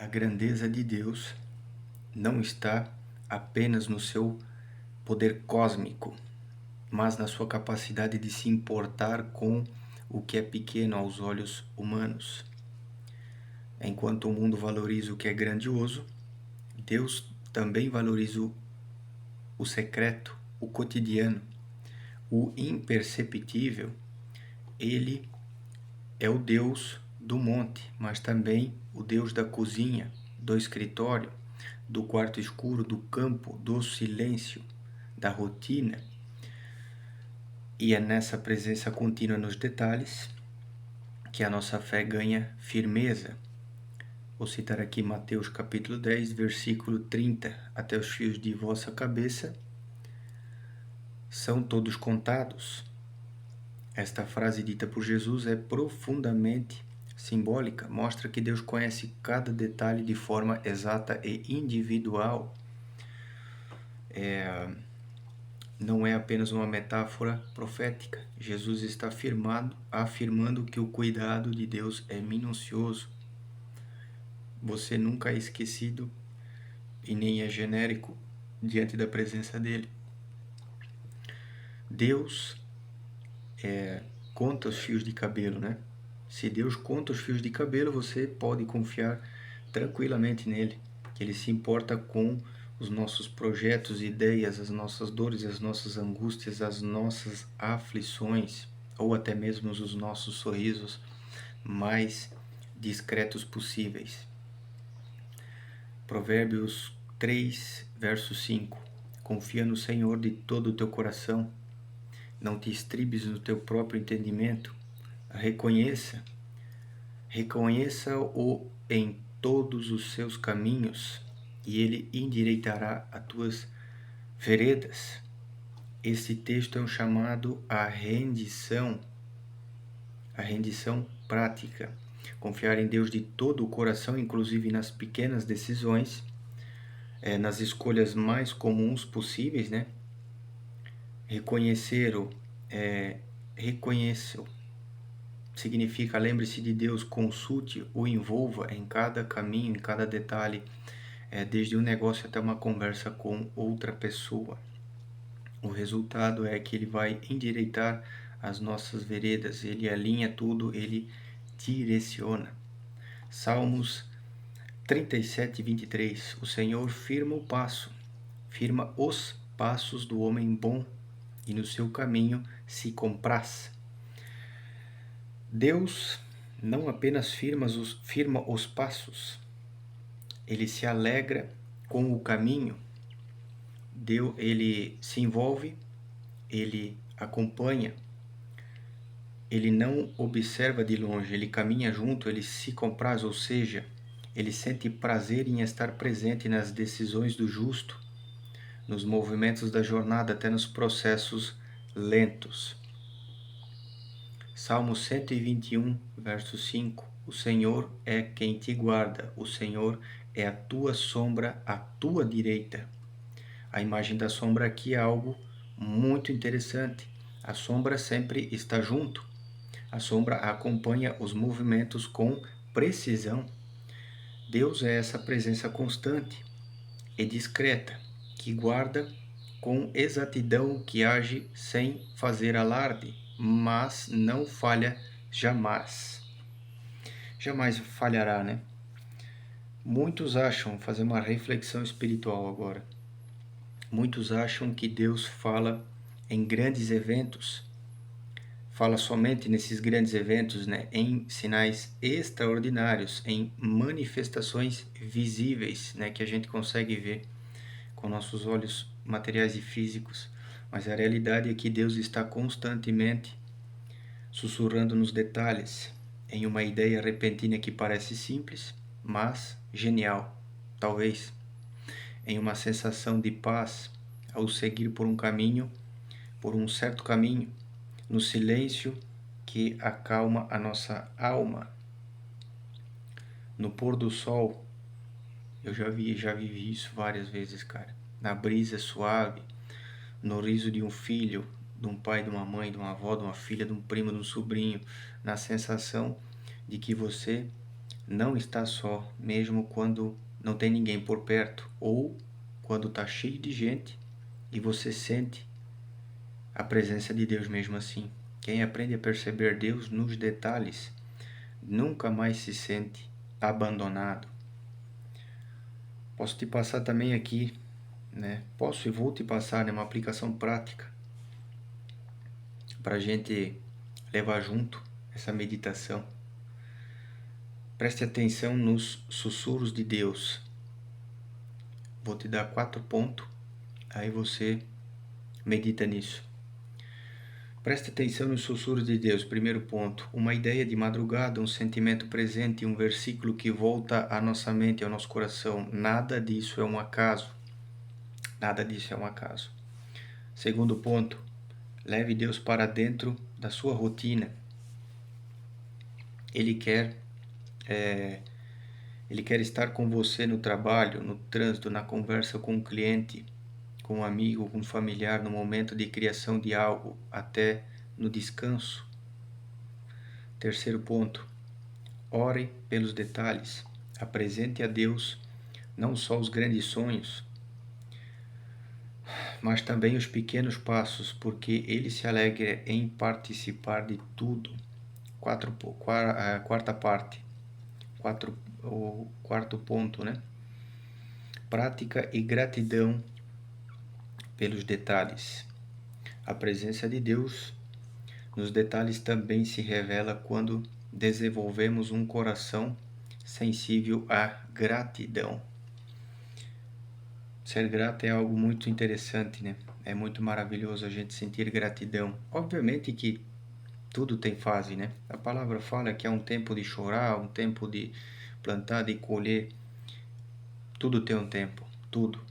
A grandeza de Deus não está apenas no seu poder cósmico, mas na sua capacidade de se importar com o que é pequeno aos olhos humanos. Enquanto o mundo valoriza o que é grandioso, Deus também valoriza o secreto, o cotidiano, o imperceptível. Ele é o Deus do monte, mas também o Deus da cozinha, do escritório, do quarto escuro, do campo, do silêncio, da rotina. E é nessa presença contínua nos detalhes que a nossa fé ganha firmeza. Vou citar aqui Mateus capítulo 10, versículo 30. Até os fios de vossa cabeça são todos contados. Esta frase dita por Jesus é profundamente simbólica, mostra que Deus conhece cada detalhe de forma exata e individual. Não é apenas uma metáfora profética. Jesus está afirmando que o cuidado de Deus é minucioso. Você nunca é esquecido e nem é genérico diante da presença dele. Deus conta os fios de cabelo, né? Se Deus conta os fios de cabelo, você pode confiar tranquilamente nele, que ele se importa com os nossos projetos, ideias, as nossas dores, as nossas angústias, as nossas aflições, ou até mesmo os nossos sorrisos mais discretos possíveis. Provérbios 3, verso 5. Confia no Senhor de todo o teu coração, não te estribes no teu próprio entendimento, reconheça-o em todos os seus caminhos, e ele endireitará as tuas veredas. Esse texto é um chamado à rendição prática. Confiar em Deus de todo o coração, inclusive nas pequenas decisões, nas escolhas mais comuns possíveis, né? Reconheça-o significa lembre-se de Deus, consulte, o envolva em cada caminho, em cada detalhe, desde um negócio até uma conversa com outra pessoa. O resultado é que ele vai endireitar as nossas veredas, ele alinha tudo, ele direciona. Salmos 37, 23. O Senhor firma os passos do homem bom, e no seu caminho se compraz. Deus não apenas firma os passos, ele se alegra com o caminho. Ele se envolve, ele acompanha, ele não observa de longe, ele caminha junto, ele se compraz, ou seja, ele sente prazer em estar presente nas decisões do justo, nos movimentos da jornada, até nos processos lentos. Salmo 121, verso 5. O Senhor é quem te guarda, o Senhor é a tua sombra à tua direita. A imagem da sombra aqui é algo muito interessante. A sombra sempre está junto. A sombra acompanha os movimentos com precisão. Deus é essa presença constante e discreta, que guarda com exatidão, que age sem fazer alarde, mas não falha jamais. Jamais falhará, né? Muitos acham, fazer uma reflexão espiritual agora, muitos acham que Deus fala em grandes eventos, fala somente nesses grandes eventos, né? Em sinais extraordinários, em manifestações visíveis, né? Que a gente consegue ver com nossos olhos materiais e físicos, mas a realidade é que Deus está constantemente sussurrando nos detalhes, em uma ideia repentina que parece simples, mas genial, talvez, em uma sensação de paz ao seguir por um certo caminho, no silêncio que acalma a nossa alma. No pôr do sol, eu já vivi isso várias vezes, cara. Na brisa suave, no riso de um filho, de um pai, de uma mãe, de uma avó, de uma filha, de um primo, de um sobrinho, na sensação de que você não está só, mesmo quando não tem ninguém por perto, ou quando está cheio de gente e você sente a presença de Deus mesmo assim. Quem aprende a perceber Deus nos detalhes nunca mais se sente abandonado. Posso te passar também aqui, né? Posso e vou te passar, né, uma aplicação prática para a gente levar junto essa meditação. Preste atenção nos sussurros de Deus. Vou te dar 4 pontos, aí você medita nisso. Preste atenção nos sussurros de Deus. Primeiro ponto, uma ideia de madrugada, um sentimento presente, um versículo que volta à nossa mente, ao nosso coração. Nada disso é um acaso. Nada disso é um acaso. Segundo ponto, leve Deus para dentro da sua rotina. Ele quer estar com você no trabalho, no trânsito, na conversa com o cliente, com um amigo, com um familiar, no momento de criação de algo, até no descanso. Terceiro ponto, ore pelos detalhes. Apresente a Deus não só os grandes sonhos, mas também os pequenos passos, porque Ele se alegra em participar de tudo. Quarta parte, o quarto ponto, né? Prática e gratidão pelos detalhes. A presença de Deus nos detalhes também se revela quando desenvolvemos um coração sensível à gratidão. Ser grato é algo muito interessante, né? É muito maravilhoso a gente sentir gratidão. Obviamente que tudo tem fase, né? A palavra fala que é um tempo de chorar, um tempo de plantar, de colher. Tudo tem um tempo, tudo.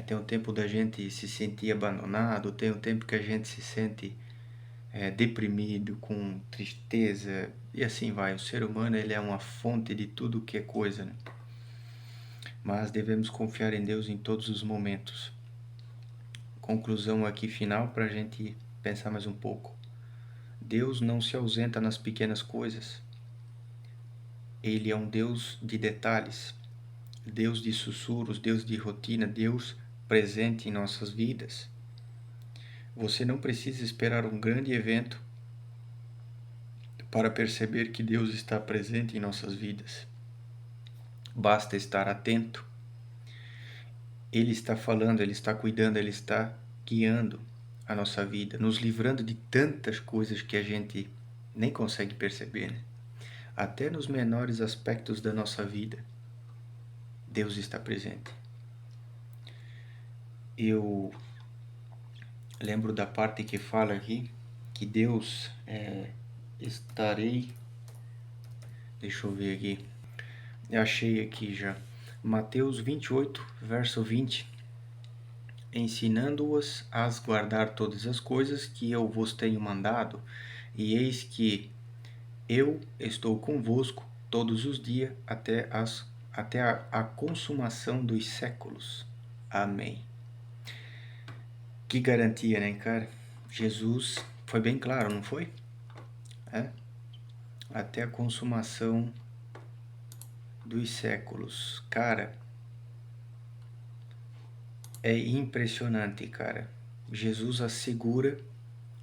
Tem um tempo da gente se sentir abandonado, tem um tempo que a gente se sente deprimido, com tristeza, e assim vai. O ser humano, ele é uma fonte de tudo que é coisa, né? Mas devemos confiar em Deus em todos os momentos. Conclusão aqui final para a gente pensar mais um pouco. Deus não se ausenta nas pequenas coisas. Ele é um Deus de detalhes, Deus de sussurros, Deus de rotina, Deus presente em nossas vidas. Você não precisa esperar um grande evento para perceber que Deus está presente em nossas vidas. Basta estar atento. Ele está falando, Ele está cuidando, Ele está guiando a nossa vida, nos livrando de tantas coisas que a gente nem consegue perceber, né? Até nos menores aspectos da nossa vida, Deus está presente. Eu lembro da parte que fala aqui, que Deus estarei... Deixa eu ver aqui. Eu achei aqui já. Mateus 28, verso 20. Ensinando-os a guardar todas as coisas que eu vos tenho mandado, e eis que eu estou convosco todos os dias até a consumação dos séculos. Amém. Que garantia, né, cara? Jesus foi bem claro, não foi? Até a consumação dos séculos. Cara, é impressionante, cara. Jesus assegura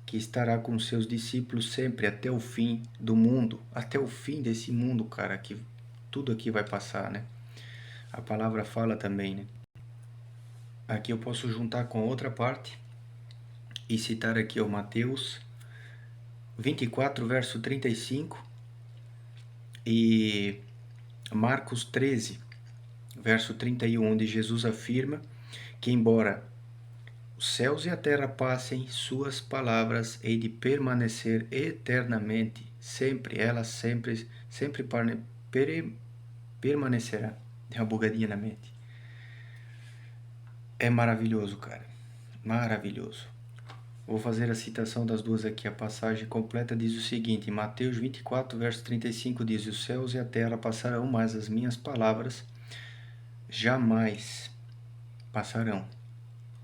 que estará com seus discípulos sempre até o fim do mundo, até o fim desse mundo, cara, que tudo aqui vai passar, né? A palavra fala também, né? Aqui eu posso juntar com outra parte e citar aqui o Mateus 24, verso 35 e Marcos 13, verso 31, onde Jesus afirma que embora os céus e a terra passem, suas palavras hei de permanecer eternamente, sempre, ela sempre permanecerá. Tem uma bugadinha na mente. É maravilhoso, cara. Maravilhoso. Vou fazer a citação das duas aqui. A passagem completa diz o seguinte, em Mateus 24, verso 35, diz: os céus e a terra passarão, mas as minhas palavras jamais passarão.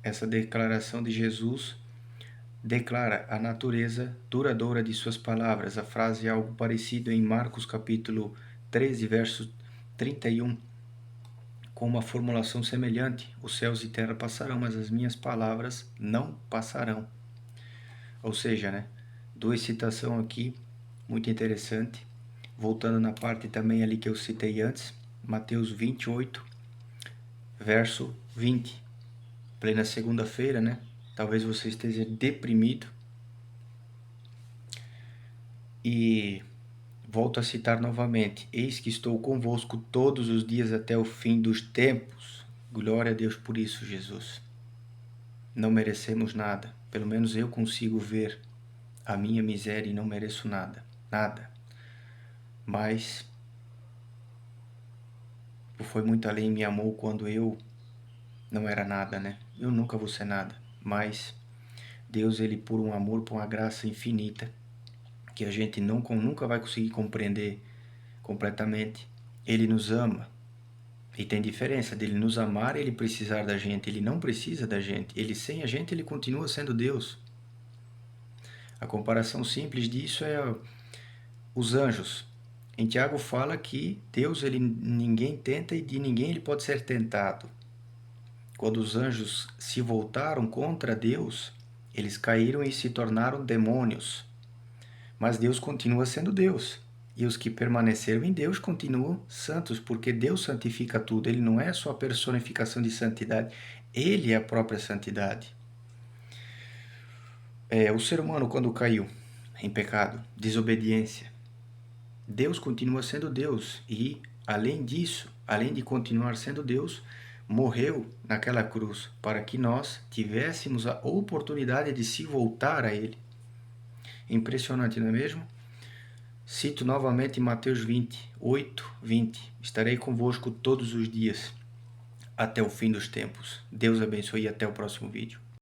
Essa declaração de Jesus declara a natureza duradoura de suas palavras. A frase é algo parecido em Marcos capítulo 13, verso 31, com uma formulação semelhante: os céus e terra passarão, mas as minhas palavras não passarão. Ou seja, né, duas citações aqui, muito interessante. Voltando na parte também ali que eu citei antes, Mateus 28, verso 20. Plena segunda-feira, né? Talvez você esteja deprimido. E volto a citar novamente: eis que estou convosco todos os dias até o fim dos tempos. Glória a Deus por isso, Jesus. Não merecemos nada. Pelo menos eu consigo ver a minha miséria e não mereço nada. Nada. Mas foi muito além, me amou quando eu não era nada, né? Eu nunca vou ser nada. Mas Deus, ele por um amor, por uma graça infinita, que a gente nunca vai conseguir compreender completamente, ele nos ama. E tem diferença dele nos amar e ele precisar da gente. Ele não precisa da gente. Ele sem a gente, ele continua sendo Deus. A comparação simples disso é os anjos. Em Tiago fala que Deus, ele ninguém tenta e de ninguém ele pode ser tentado. Quando os anjos se voltaram contra Deus, eles caíram e se tornaram demônios. Mas Deus continua sendo Deus. E os que permaneceram em Deus continuam santos, porque Deus santifica tudo. Ele não é só a personificação de santidade, ele é a própria santidade. O ser humano, quando caiu em pecado, desobediência, Deus continua sendo Deus. E, além disso, além de continuar sendo Deus, morreu naquela cruz para que nós tivéssemos a oportunidade de se voltar a Ele. Impressionante, não é mesmo? Cito novamente Mateus 28, 20. Estarei convosco todos os dias, até o fim dos tempos. Deus abençoe e até o próximo vídeo.